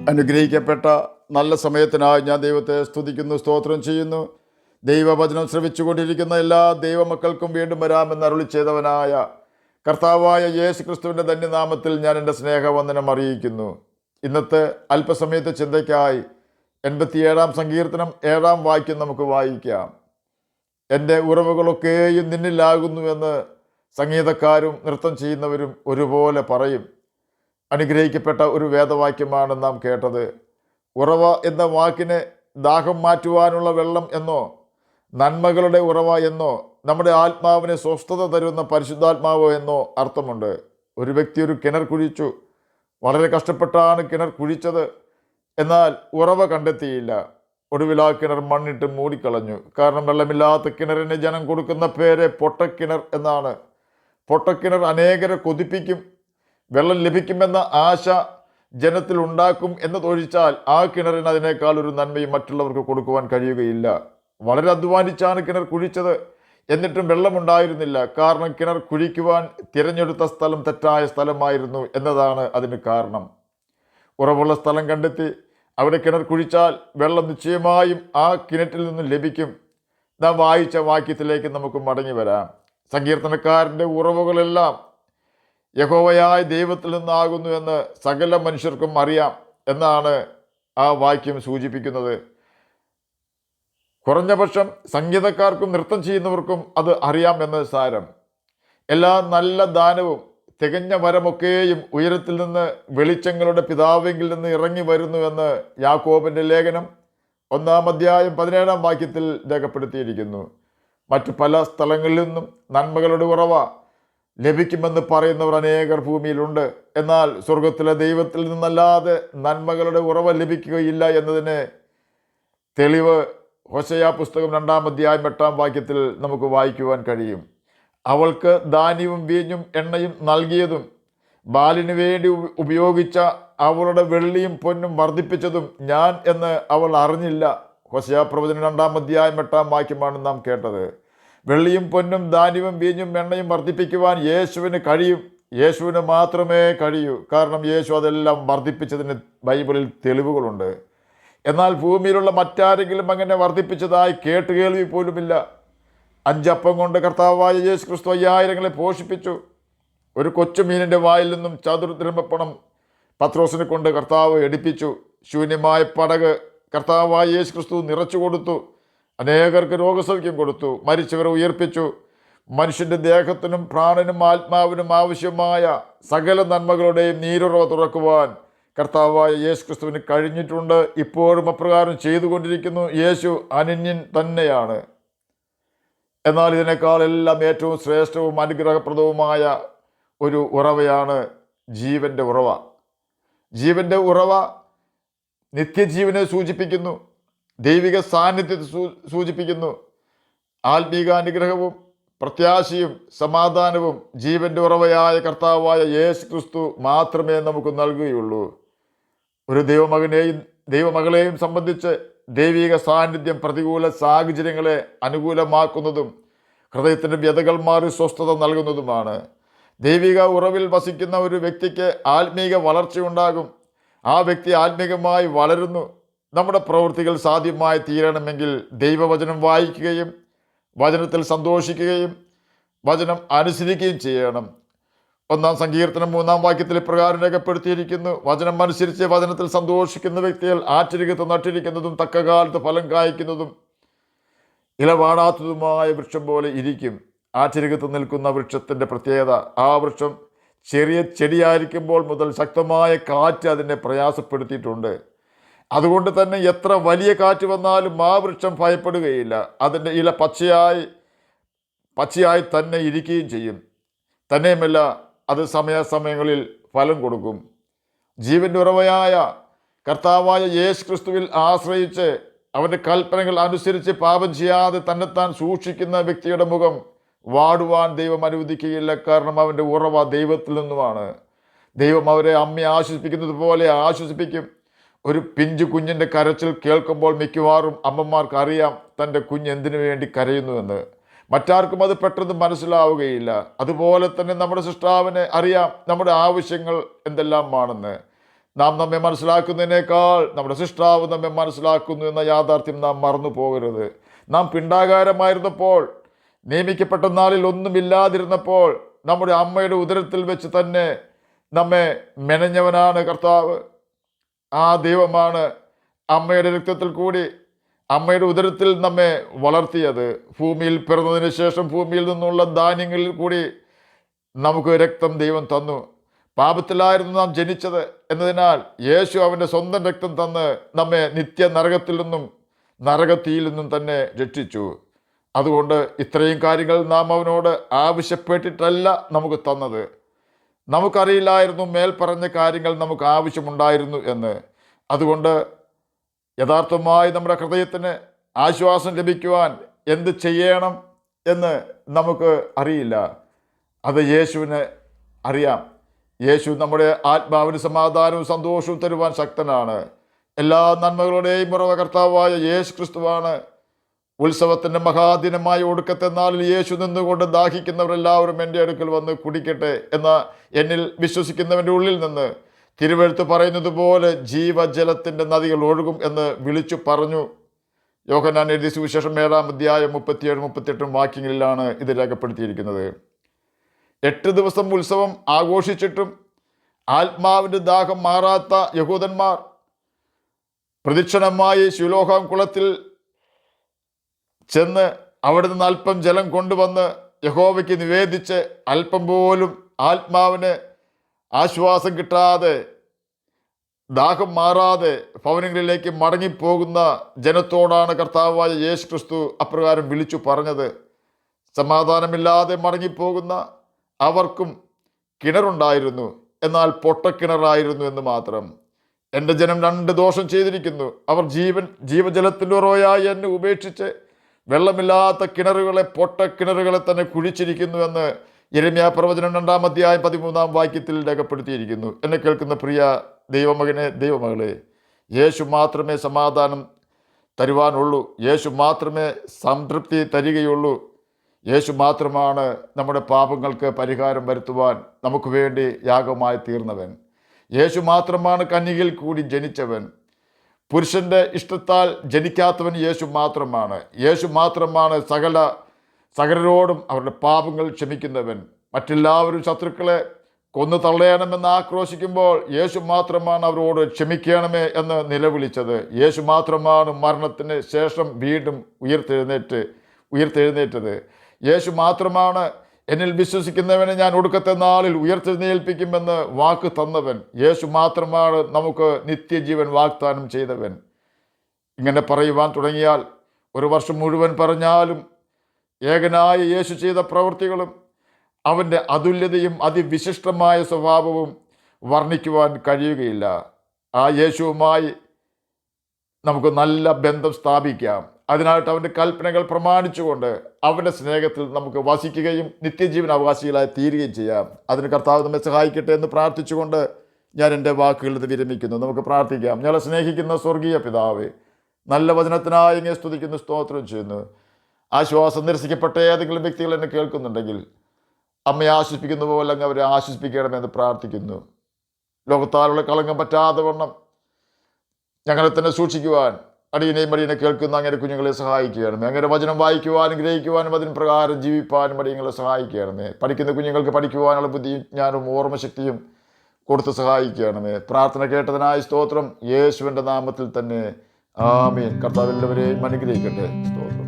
അനുഗ്രഹിക്കപ്പെട്ട നല്ല സമയത്തിനായി ഞാൻ ദൈവത്തെ സ്തുതിക്കുന്നു, സ്തോത്രം ചെയ്യുന്നു. ദൈവവചനം ശ്രവിച്ചുകൊണ്ടിരിക്കുന്ന എല്ലാ ദൈവമക്കൾക്കും വീണ്ടും വരാമെന്ന് അരുളി ചെയ്തവനായ കർത്താവായ യേശു ക്രിസ്തുവിൻ്റെ ധന്യനാമത്തിൽ ഞാൻ എൻ്റെ സ്നേഹവന്ദനം അറിയിക്കുന്നു. ഇന്നത്തെ അല്പസമയത്തെ ചിന്തയ്ക്കായി 87 സങ്കീർത്തനം 7 വാക്യം നമുക്ക് വായിക്കാം. എൻ്റെ ഉറവുകളൊക്കെയും നിന്നിലാകുന്നു എന്ന് സംഗീതക്കാരും നൃത്തം ചെയ്യുന്നവരും ഒരുപോലെ പറയും. അനുഗ്രഹിക്കപ്പെട്ട ഒരു വേദവാക്യമാണ് നാം കേട്ടത്. ഉറവ എന്ന വാക്കിന് ദാഹം മാറ്റുവാനുള്ള വെള്ളം എന്നോ, നന്മകളുടെ ഉറവ എന്നോ, നമ്മുടെ ആത്മാവിന് സ്വസ്ഥത തരുന്ന പരിശുദ്ധാത്മാവോ എന്നോ അർത്ഥമുണ്ട്. ഒരു വ്യക്തി ഒരു കിണർ കുഴിച്ചു. വളരെ കഷ്ടപ്പെട്ടാണ് കിണർ കുഴിച്ചത്. എന്നാൽ ഉറവ കണ്ടെത്തിയില്ല. ഒടുവിൽ ആ കിണർ മണ്ണിട്ട് മൂടിക്കളഞ്ഞു. കാരണം വെള്ളമില്ലാത്ത കിണറിന് ജനം കൊടുക്കുന്ന പേര് പൊട്ടക്കിണർ എന്നാണ്. പൊട്ടക്കിണർ അനേകരെ കൊതിപ്പിക്കും. വെള്ളം ലഭിക്കുമെന്ന ആശ ജനത്തിൽ ഉണ്ടാക്കും എന്നതൊഴിച്ചാൽ ആ കിണറിന് അതിനേക്കാൾ ഒരു നന്മയും മറ്റുള്ളവർക്ക് കൊടുക്കുവാൻ കഴിയുകയില്ല. വളരെ അധ്വാനിച്ചാണ് കിണർ കുഴിച്ചത്. എന്നിട്ടും വെള്ളമുണ്ടായിരുന്നില്ല. കാരണം കിണർ കുഴിക്കുവാൻ തിരഞ്ഞെടുത്ത സ്ഥലം തെറ്റായ സ്ഥലമായിരുന്നു എന്നതാണ് അതിന് കാരണം. ഉറവുള്ള സ്ഥലം കണ്ടെത്തി അവിടെ കിണർ കുഴിച്ചാൽ വെള്ളം നിശ്ചയമായും ആ കിണറ്റിൽ നിന്നും ലഭിക്കും. നാം വായിച്ച വാക്യത്തിലേക്ക് നമുക്ക് മടങ്ങി വരാം. സങ്കീർത്തനക്കാരൻ്റെ ഉറവുകളെല്ലാം യഹോവയായ ദൈവത്തിൽ നിന്നാകുന്നു എന്ന് സകല മനുഷ്യർക്കും അറിയാം എന്നാണ് ആ വാക്യം സൂചിപ്പിക്കുന്നത്. കുറഞ്ഞ പക്ഷം സംഗീതക്കാർക്കും നൃത്തം ചെയ്യുന്നവർക്കും അത് അറിയാം എന്ന് സാരം. എല്ലാ നല്ല ദാനവും തികഞ്ഞ വരമൊക്കെയും ഉയരത്തിൽ നിന്ന് വെളിച്ചങ്ങളുടെ പിതാവെങ്കിൽ നിന്ന് ഇറങ്ങി വരുന്നുവെന്ന് യാക്കോബിൻ്റെ ലേഖനം 1 അധ്യായം 17 വാക്യത്തിൽ രേഖപ്പെടുത്തിയിരിക്കുന്നു. മറ്റു പല സ്ഥലങ്ങളിൽ നിന്നും നന്മകളുടെ ഉറവ ലഭിക്കുമെന്ന് പറയുന്നവർ അനേകർ ഭൂമിയിലുണ്ട്. എന്നാൽ സ്വർഗത്തിലെ ദൈവത്തിൽ നിന്നല്ലാതെ നന്മകളുടെ ഉറവ ലഭിക്കുകയില്ല എന്നതിന് തെളിവ് ഹോശയ്യ പുസ്തകം 2 അധ്യായം 8 വാക്യത്തിൽ നമുക്ക് വായിക്കുവാൻ കഴിയും. അവൾക്ക് ധാന്യവും വീഞ്ഞും എണ്ണയും നൽകിയതും ബാലിനു വേണ്ടി ഉപയോഗിച്ച അവളുടെ വെള്ളിയും പൊന്നും വർദ്ധിപ്പിച്ചതും ഞാൻ എന്ന് അവൾ അറിഞ്ഞില്ല. ഹോശയ്യ പ്രവചനം 2 അധ്യായം 8 വാക്യമാണ് നാം കേട്ടത്. വെള്ളിയും പൊന്നും ധാന്യവും വീഞ്ഞും എണ്ണയും വർദ്ധിപ്പിക്കുവാൻ യേശുവിന് കഴിയും. യേശുവിന് മാത്രമേ കഴിയൂ. കാരണം യേശു അതെല്ലാം വർദ്ധിപ്പിച്ചതിന് ബൈബിളിൽ തെളിവുകളുണ്ട്. എന്നാൽ ഭൂമിയിലുള്ള മറ്റാരെങ്കിലും അങ്ങനെ വർദ്ധിപ്പിച്ചതായി കേട്ടുകേൾവി പോലുമില്ല. 5 അപ്പം കൊണ്ട് കർത്താവായ യേശു ക്രിസ്തു 5000 പോഷിപ്പിച്ചു. ഒരു കൊച്ചു മീനിൻ്റെ വായിൽ നിന്നും ചതുർദ്രഹ്മപ്പണം പത്രോസിനെ കൊണ്ട് കർത്താവ് എടുപ്പിച്ചു. ശൂന്യമായ പടക് കർത്താവായ യേശു ക്രിസ്തു നിറച്ചു കൊടുത്തു. അനേകർക്ക് രോഗസൗഖ്യം കൊടുത്തു. മരിച്ചവരെ ഉയർപ്പിച്ചു. മനുഷ്യൻ്റെ ദേഹത്തിനും പ്രാണനും ആത്മാവിനും ആവശ്യമായ സകല നന്മകളുടെയും നീരുറവ തുറക്കുവാൻ കർത്താവായ യേശു ക്രിസ്തുവിന് കഴിഞ്ഞിട്ടുണ്ട്. ഇപ്പോഴും അപ്രകാരം ചെയ്തുകൊണ്ടിരിക്കുന്നു. യേശു അനന്യൻ തന്നെയാണ്. എന്നാൽ ഇതിനേക്കാൾ എല്ലാം ഏറ്റവും ശ്രേഷ്ഠവും അനുഗ്രഹപ്രദവുമായ ഒരു ഉറവയാണ് ജീവൻ്റെ ഉറവ. ജീവൻ്റെ ഉറവ നിത്യജീവനെ സൂചിപ്പിക്കുന്നു. ദൈവിക സാന്നിധ്യത്തെ സൂചിപ്പിക്കുന്നു. ആത്മീക അനുഗ്രഹവും പ്രത്യാശയും സമാധാനവും ജീവൻ്റെ ഉറവയായ കർത്താവായ യേശു ക്രിസ്തു മാത്രമേ നമുക്ക് നൽകുകയുള്ളൂ. ഒരു ദൈവമകളെയും സംബന്ധിച്ച് ദൈവിക സാന്നിധ്യം പ്രതികൂല സാഹചര്യങ്ങളെ അനുകൂലമാക്കുന്നതും ഹൃദയത്തിൻ്റെ വ്യതകൾ മാറി സ്വസ്ഥത നൽകുന്നതുമാണ്. ദൈവിക ഉറവിൽ വസിക്കുന്ന ഒരു വ്യക്തിക്ക് ആത്മീക വളർച്ചയുണ്ടാകും. ആ വ്യക്തി ആത്മീകമായി വളരുന്നു. നമ്മുടെ പ്രവൃത്തികൾ സാധ്യമായി തീരണമെങ്കിൽ ദൈവവചനം വായിക്കുകയും വചനത്തിൽ സന്തോഷിക്കുകയും വചനം അനുസരിക്കുകയും ചെയ്യണം. 1 സങ്കീർത്തനം 3 വാക്യത്തിൽ പ്രകാരം രേഖപ്പെടുത്തിയിരിക്കുന്നു. വചനം അനുസരിച്ച് വചനത്തിൽ സന്തോഷിക്കുന്ന വ്യക്തികൾ ആറ്റരികത്ത് നട്ടിരിക്കുന്നതും തക്കകാലത്ത് ഫലം കായ്ക്കുന്നതും ഇലവാടാത്തതുമായ വൃക്ഷം പോലെ ഇരിക്കും. ആറ്റരികത്ത് നിൽക്കുന്ന വൃക്ഷത്തിൻ്റെ പ്രത്യേകത, ആ വൃക്ഷം ചെറിയ ചെടിയായിരിക്കുമ്പോൾ മുതൽ ശക്തമായ കാറ്റ് അതിനെ പ്രയാസപ്പെടുത്തിയിട്ടുണ്ട്. അതുകൊണ്ട് തന്നെ എത്ര വലിയ കാറ്റ് വന്നാലും ആ വൃക്ഷം ഭയപ്പെടുകയില്ല. അതിൻ്റെ ഇല പച്ചയായി തന്നെ ഇരിക്കുകയും ചെയ്യും. തന്നെയുമല്ല, അത് സമയാസമയങ്ങളിൽ ഫലം കൊടുക്കും. ജീവൻ്റെ ഉറവയായ കർത്താവായ യേശു ക്രിസ്തുവിൽ ആശ്രയിച്ച് അവൻ്റെ കൽപ്പനകൾ അനുസരിച്ച് പാപം ചെയ്യാതെ തന്നെത്താൻ സൂക്ഷിക്കുന്ന വ്യക്തിയുടെ മുഖം വാടുവാൻ ദൈവം അനുവദിക്കുകയില്ല. കാരണം അവൻ്റെ ഉറവ ദൈവത്തിൽ നിന്നുമാണ്. ദൈവം അവരെ അമ്മയെ ആശ്വസിപ്പിക്കുന്നത് പോലെ ആശ്വസിപ്പിക്കും. ഒരു പിഞ്ചു കുഞ്ഞിൻ്റെ കരച്ചിൽ കേൾക്കുമ്പോൾ മിക്കവാറും അമ്മമാർക്ക് അറിയാം തൻ്റെ കുഞ്ഞ് എന്തിനു വേണ്ടി കരയുന്നുവെന്ന്. മറ്റാർക്കും അത് പെട്ടെന്ന് മനസ്സിലാവുകയില്ല. അതുപോലെ തന്നെ നമ്മുടെ സൃഷ്ടാവിനെ അറിയാം നമ്മുടെ ആവശ്യങ്ങൾ എന്തെല്ലാമാണെന്ന്. നാം നമ്മെ മനസ്സിലാക്കുന്നതിനേക്കാൾ നമ്മുടെ സൃഷ്ടാവ് നമ്മെ മനസ്സിലാക്കുന്നു എന്ന യാഥാർത്ഥ്യം നാം മറന്നു പോകരുത്. നാം പിണ്ടാകാരമായിരുന്നപ്പോൾ, നിയമിക്കപ്പെട്ട നാളിൽ ഒന്നുമില്ലാതിരുന്നപ്പോൾ, നമ്മുടെ അമ്മയുടെ ഉദരത്തിൽ വെച്ച് തന്നെ നമ്മെ മെനഞ്ഞവനാണ് കർത്താവ്. ആ ദൈവമാണ് അമ്മയുടെ രക്തത്തിൽ കൂടി, അമ്മയുടെ ഉദരത്തിൽ നമ്മെ വളർത്തിയത്. ഭൂമിയിൽ പിറന്നതിന് ശേഷം ഭൂമിയിൽ നിന്നുള്ള ധാന്യങ്ങളിൽ കൂടി നമുക്ക് രക്തം ദൈവം തന്നു. പാപത്തിലായിരുന്നു നാം ജനിച്ചത് എന്നതിനാൽ യേശു അവൻ്റെ സ്വന്തം രക്തം തന്ന് നമ്മെ നിത്യ നരകത്തിൽ നിന്നും നരകത്തീയിൽ നിന്നും തന്നെ രക്ഷിച്ചു. അതുകൊണ്ട് ഇത്രയും കാര്യങ്ങൾ നാം അവനോട് ആവശ്യപ്പെട്ടിട്ടല്ല നമുക്ക് തന്നത്. നമുക്കറിയില്ലായിരുന്നു മേൽപ്പറഞ്ഞ കാര്യങ്ങൾ നമുക്ക് ആവശ്യമുണ്ടായിരുന്നു എന്ന്. അതുകൊണ്ട് യഥാർത്ഥമായി നമ്മുടെ ഹൃദയത്തിന് ആശ്വാസം ലഭിക്കുവാൻ എന്ത് ചെയ്യണം എന്ന് നമുക്ക് അറിയില്ല. അത് യേശുവിന് അറിയാം. യേശു നമ്മുടെ ആത്മാവിന് സമാധാനവും സന്തോഷവും തരുവാൻ ശക്തനാണ്. എല്ലാ നന്മകളുടെയും ഉറവ കർത്താവായ യേശു ക്രിസ്തുവാണ്. ഉത്സവത്തിൻ്റെ മഹാദിനമായ ഒടുക്കത്തെ നാളിൽ യേശു നിന്നുകൊണ്ട് ദാഹിക്കുന്നവരെല്ലാവരും എൻ്റെ അടുക്കൽ വന്ന് കുടിക്കട്ടെ എന്ന എന്നിൽ വിശ്വസിക്കുന്നവൻ്റെ ഉള്ളിൽ നിന്ന് തിരുവെഴുത്ത് പറയുന്നത് പോലെ ജീവജലത്തിൻ്റെ നദികൾ ഒഴുകും എന്ന് വിളിച്ചു പറഞ്ഞു. യോഹന്നാൻ എഴുതിയ സുവിശേഷം 7-ാം അധ്യായം 37-38 വാക്യങ്ങളിലാണ് ഇത് രേഖപ്പെടുത്തിയിരിക്കുന്നത്. 8 ദിവസം ഉത്സവം ആഘോഷിച്ചിട്ടും ആത്മാവിൻ്റെ ദാഹം മാറാത്ത യഹൂദന്മാർ പ്രദക്ഷിണമായി ശിലോഹാം കുളത്തിൽ ചെന്ന് അവിടെ നിന്ന് അല്പം ജലം കൊണ്ടുവന്ന് യഹോവയ്ക്ക് നിവേദിച്ച് അല്പം പോലും ആത്മാവിന് ആശ്വാസം കിട്ടാതെ, ദാഹം മാറാതെ ഭവനങ്ങളിലേക്ക് മടങ്ങിപ്പോകുന്ന ജനത്തോടാണ് കർത്താവായ യേശു ക്രിസ്തു അപ്രകാരം വിളിച്ചു പറഞ്ഞത്. സമാധാനമില്ലാതെ മടങ്ങിപ്പോകുന്ന അവർക്കും കിണറുണ്ടായിരുന്നു, എന്നാൽ പൊട്ടക്കിണറായിരുന്നു എന്ന് മാത്രം. എൻ്റെ ജനം 2 ദോഷം ചെയ്തിരിക്കുന്നു. അവർ ജീവജലത്തിൻ്റെ ഉറവയായി എന്നെ ഉപേക്ഷിച്ച് വെള്ളമില്ലാത്ത കിണറുകളെ, പൊട്ടക്കിണറുകളെ തന്നെ കുഴിച്ചിരിക്കുന്നു എന്ന് യിരെമ്യാ പ്രവചനം 2-ാം അധ്യായം 13-ാം വാക്യത്തിൽ രേഖപ്പെടുത്തിയിരിക്കുന്നു. എന്നെ കേൾക്കുന്ന പ്രിയ ദൈവമകനെ, ദൈവമകളെ, യേശു മാത്രമേ സമാധാനം തരുവാനുള്ളൂ. യേശു മാത്രമേ സംതൃപ്തി തരികയുള്ളൂ. യേശു മാത്രമാണ് നമ്മുടെ പാപങ്ങൾക്ക് പരിഹാരം വരുത്തുവാൻ നമുക്ക് വേണ്ടി യാഗമായി തീർന്നവൻ. യേശു മാത്രമാണ് കന്യകയിൽ കൂടി ജനിച്ചവൻ. പുരുഷൻ്റെ ഇഷ്ടത്താൽ ജനിക്കാത്തവൻ യേശു മാത്രമാണ്. യേശു മാത്രമാണ് സകലരോടും അവരുടെ പാപങ്ങൾ ക്ഷമിക്കുന്നവൻ. മറ്റെല്ലാവരും ശത്രുക്കളെ കൊന്നു തള്ളയണമെന്ന് ആക്രോശിക്കുമ്പോൾ യേശു മാത്രമാണ് അവരോട് ക്ഷമിക്കണമേ എന്ന് നിലവിളിച്ചത്. യേശു മാത്രമാണ് മരണത്തിന് ശേഷം വീണ്ടും ഉയർത്തെഴുന്നേറ്റത്. യേശു മാത്രമാണ് എന്നിൽ വിശ്വസിക്കുന്നവനെ ഞാൻ ഒടുക്കത്തെ നാളിൽ ഉയർത്തെഴുന്നേൽപ്പിക്കുമെന്ന് വാക്ക് തന്നവൻ. യേശു മാത്രമാണ് നമുക്ക് നിത്യജീവൻ വാഗ്ദാനം ചെയ്തവൻ. ഇങ്ങനെ പറയുവാൻ തുടങ്ങിയാൽ 1 വർഷം മുഴുവൻ പറഞ്ഞാലും ഏകനായ യേശു ചെയ്ത പ്രവൃത്തികളും അവൻ്റെ അതുല്യതയും അതിവിശിഷ്ടമായ സ്വഭാവവും വർണ്ണിക്കുവാൻ കഴിയുകയില്ല. ആ യേശുവുമായി നമുക്ക് നല്ല ബന്ധം സ്ഥാപിക്കാം. അതിനായിട്ട് അവൻ്റെ കൽപ്പനകൾ പ്രമാണിച്ചുകൊണ്ട് അവൻ്റെ സ്നേഹത്തിൽ നമുക്ക് വസിക്കുകയും നിത്യജീവൻ അവകാശികളായി തീരുകയും ചെയ്യാം. അതിന് കർത്താവ് നമ്മെ സഹായിക്കട്ടെ എന്ന് പ്രാർത്ഥിച്ചുകൊണ്ട് ഞാൻ എൻ്റെ വാക്കുകളിൽ നിന്ന് വിരമിക്കുന്നു. നമുക്ക് പ്രാർത്ഥിക്കാം. ഞങ്ങളെ സ്നേഹിക്കുന്ന സ്വർഗീയ പിതാവേ, നല്ല വചനത്തിനായി ഇങ്ങനെ സ്തുതിക്കുന്നു, സ്തോത്രം ചെയ്യുന്നു. ആശ്വാസം നിരസിക്കപ്പെട്ട ഏതെങ്കിലും വ്യക്തികൾ എന്നെ കേൾക്കുന്നുണ്ടെങ്കിൽ അമ്മയെ ആശ്വസിപ്പിക്കുന്ന പോലെ അങ്ങ് അവരെ ആശ്വസിപ്പിക്കണമെന്ന് പ്രാർത്ഥിക്കുന്നു. ലോകത്താലുള്ള കളങ്കം പറ്റാതെ വണ്ണം ഞങ്ങളെ തന്നെ സൂക്ഷിക്കുവാൻ അടിയനെയും അടിയനെ കേൾക്കുന്ന അങ്ങനെ കുഞ്ഞുങ്ങളെ സഹായിക്കുകയാണമേ. അങ്ങനെ വചനം വായിക്കുവാനും ഗ്രഹിക്കുവാനും അതിന് പ്രകാരം ജീവിപ്പാനും അടിയങ്ങളെ സഹായിക്കുകയാണമേ. പഠിക്കുന്ന കുഞ്ഞുങ്ങൾക്ക് പഠിക്കുവാനുള്ള ബുദ്ധിയും ജ്ഞാനവും ഓർമ്മശക്തിയും കൊടുത്ത് സഹായിക്കുകയാണമേ. പ്രാർത്ഥന കേട്ടതിനായി സ്തോത്രം. യേശുവിൻ്റെ നാമത്തിൽ തന്നെ ആമേൻ. കർത്താവ് എല്ലാവരെയും അനുഗ്രഹിക്കട്ടെ. സ്തോത്രം.